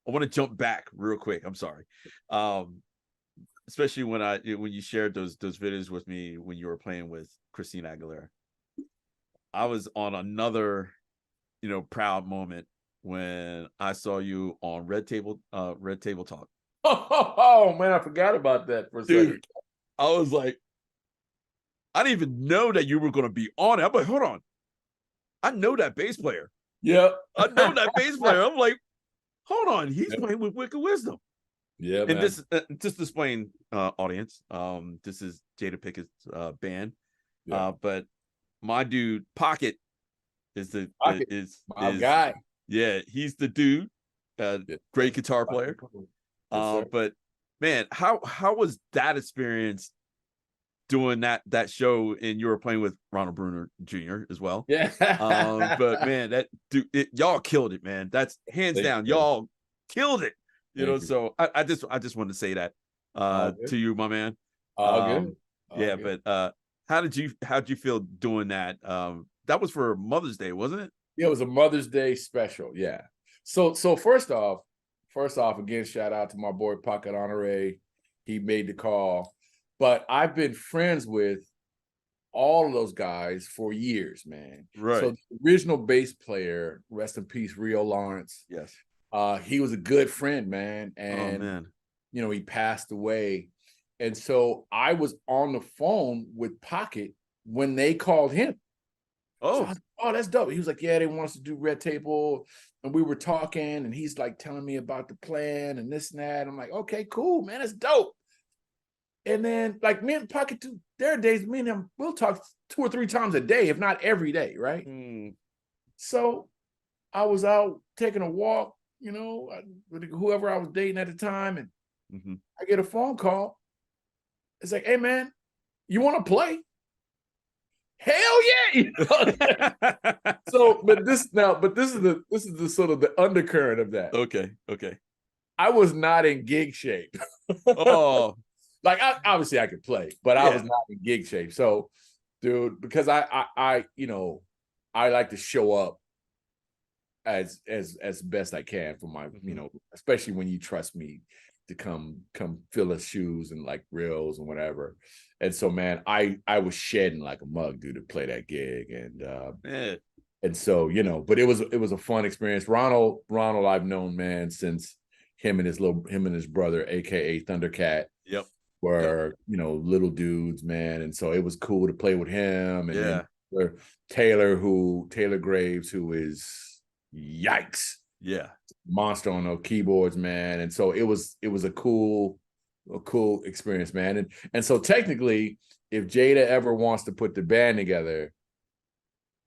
I want to jump back real quick. I'm sorry. Especially when you shared those videos with me when you were playing with Christina Aguilera. I was on another, proud moment when I saw you on Red Table Talk. Oh man, I forgot about that for a second. I was like, I didn't even know that you were going to be on it. I'm like, hold on, I know that bass player. Yep, I know that bass player. I'm like, hold on, he's playing with Wicked Wisdom. Yeah, and man. This just to explain, audience, this is Jada Pickett's band, but my dude Pocket is my guy. Yeah, he's the dude. Great guitar player. But man, how was that experience doing that show, and you were playing with Ronald Bruner Jr. as well? Yeah. But man, that dude, y'all killed it, man. That's hands down, y'all killed it. So I just wanted to say that to you, my man. Good. But how'd you feel doing that? That was for Mother's Day, wasn't it? Yeah, it was a Mother's Day special. Yeah. So first off, again, shout out to my boy Pocket Honore. He made the call. But I've been friends with all of those guys for years, man. Right. So the original bass player, rest in peace, Rio Lawrence. Yes. He was a good friend, man. And, he passed away. And so I was on the phone with Pocket when they called him. Oh, so I was like, that's dope. He was like, yeah, they want us to do Red Table. And we were talking, and he's like telling me about the plan and this and that. I'm like, okay, cool, man, that's dope. And then, like, me and Pocket, too, there are days me and him, we'll talk 2 or 3 times a day, if not every day, right? So I was out taking a walk, with whoever I was dating at the time, and I get a phone call. It's like, hey, man, you want to play? Hell yeah! But this is the sort of the undercurrent of that. Okay. I was not in gig shape. Oh. Like, obviously I could play, but I was not in gig shape. So, dude, because I like to show up as best I can for my, especially when you trust me to come fill the shoes and like reels and whatever. And so, man, I was shedding like a mug, dude, to play that gig. And so, but it was a fun experience. Ronald I've known, man, since him and his brother, aka Thundercat. Yep. Were little dudes, man, and so it was cool to play with him. And then Taylor Graves, who is yikes, monster on those keyboards, man. And so it was a cool experience, man. And so technically, if Jada ever wants to put the band together,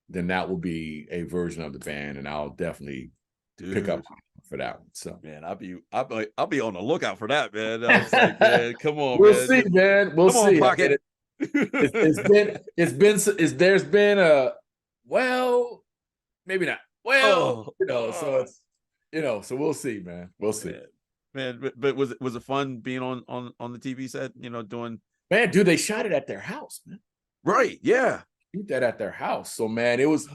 then that will be a version of the band, and I'll definitely pick up for that one. So, man, I'll be on the lookout for that, man. I was like, man, come on, we'll see, man. We'll see. On, Pocket. There's been a, well, maybe not. Well, so it's, so we'll see, man. We'll see. Man, but was it fun being on the TV set, doing? Man, dude, they shot it at their house, man. Right, yeah. Shoot that at their house. So, man, it was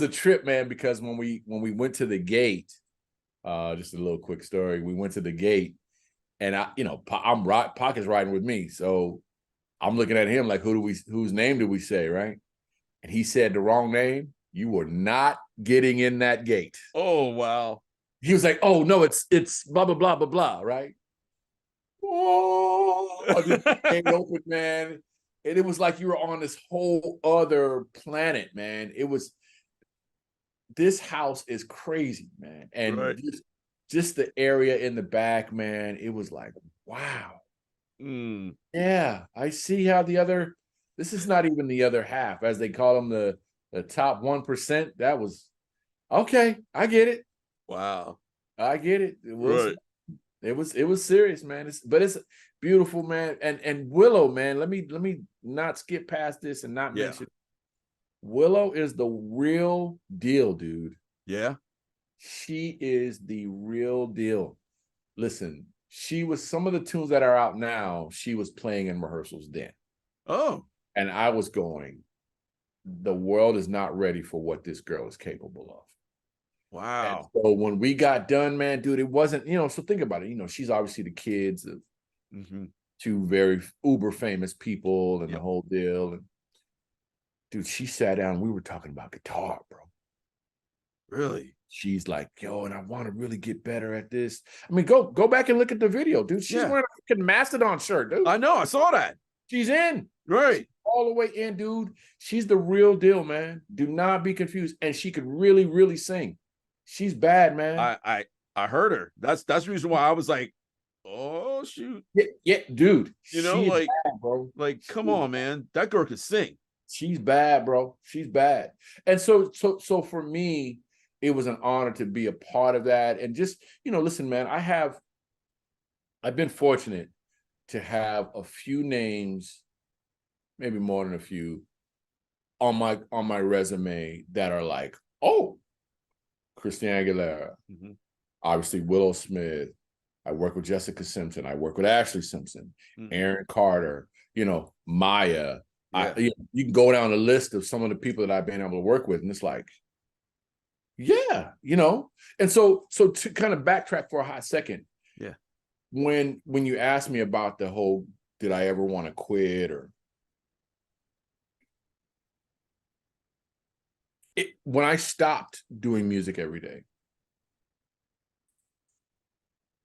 a trip, man, because when we went to the gate, just a little quick story. We went to the gate, and Pocket's riding with me, so I'm looking at him like, whose name did we say, right? And he said the wrong name. You were not getting in that gate. Oh, wow. He was like, oh no, it's blah blah blah blah blah, right? Oh, I just came open, man, and it was like you were on this whole other planet, man. This house is crazy, man. And just the area in the back, man, it was like, wow. Yeah, I see how this is not even the other half, as they call them, the top 1%. That was, okay, I get it. Wow. I get it. It was serious, man. It's beautiful, man. And Willow, man, let me not skip past this and not mention Willow is the real deal, dude. Yeah. She is the real deal. Listen, she was, some of the tunes that are out now, she was playing in rehearsals then. Oh. And I was going, the world is not ready for what this girl is capable of. And Wow. so when we got done, man, dude, it wasn't, so think about it. She's obviously the kids of two very uber famous people and the whole deal. And dude, she sat down and we were talking about guitar, bro. Really? She's like, yo, and I want to really get better at this. I mean, go back and look at the video, dude. She's wearing a freaking Mastodon shirt, dude. I know, I saw that. She's in. Right. She's all the way in, dude. She's the real deal, man. Do not be confused. And she could really, really sing. She's bad, man. I heard her. That's the reason why I was like, oh shoot. Yeah, dude. Like, bad, bro. Like, come on, man. That girl could sing. She's bad, bro. She's bad. And so for me, it was an honor to be a part of that. And just, listen, man, I've been fortunate to have a few names, maybe more than a few, on my resume that are like, oh, Christina Aguilera, obviously Willow Smith. I work with Jessica Simpson. I work with Ashley Simpson, Aaron Carter, Maya. You can go down the list of some of the people that I've been able to work with, and it's like, and so to kind of backtrack for a hot second, when you asked me about the whole, did I ever want to quit, or when I stopped doing music every day,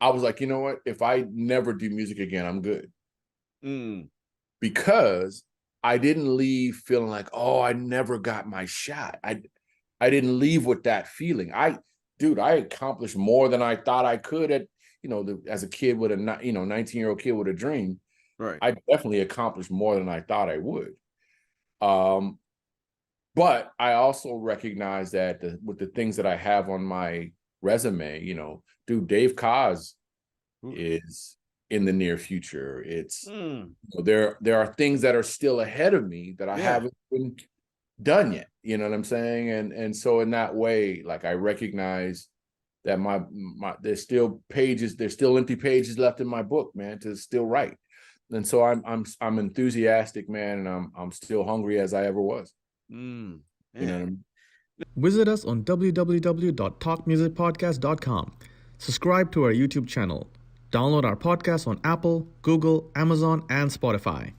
I was like, you know what? If I never do music again, I'm good. Because I didn't leave feeling like, oh, I never got my shot. I didn't leave with that feeling. I accomplished more than I thought I could at, as a kid with a 19-year-old kid with a dream. Right. I definitely accomplished more than I thought I would. But I also recognize that with the things that I have on my resume, dude, Dave Koz is in the near future. It's there are things that are still ahead of me that I haven't been done yet. You know what I'm saying? And so in that way, like, I recognize that my there's still empty pages left in my book, man, to still write. And so I'm enthusiastic, man, and I'm still hungry as I ever was. You know what I mean? Visit us on www.talkmusicpodcast.com. Subscribe to our YouTube channel. Download our podcast on Apple, Google, Amazon, and Spotify.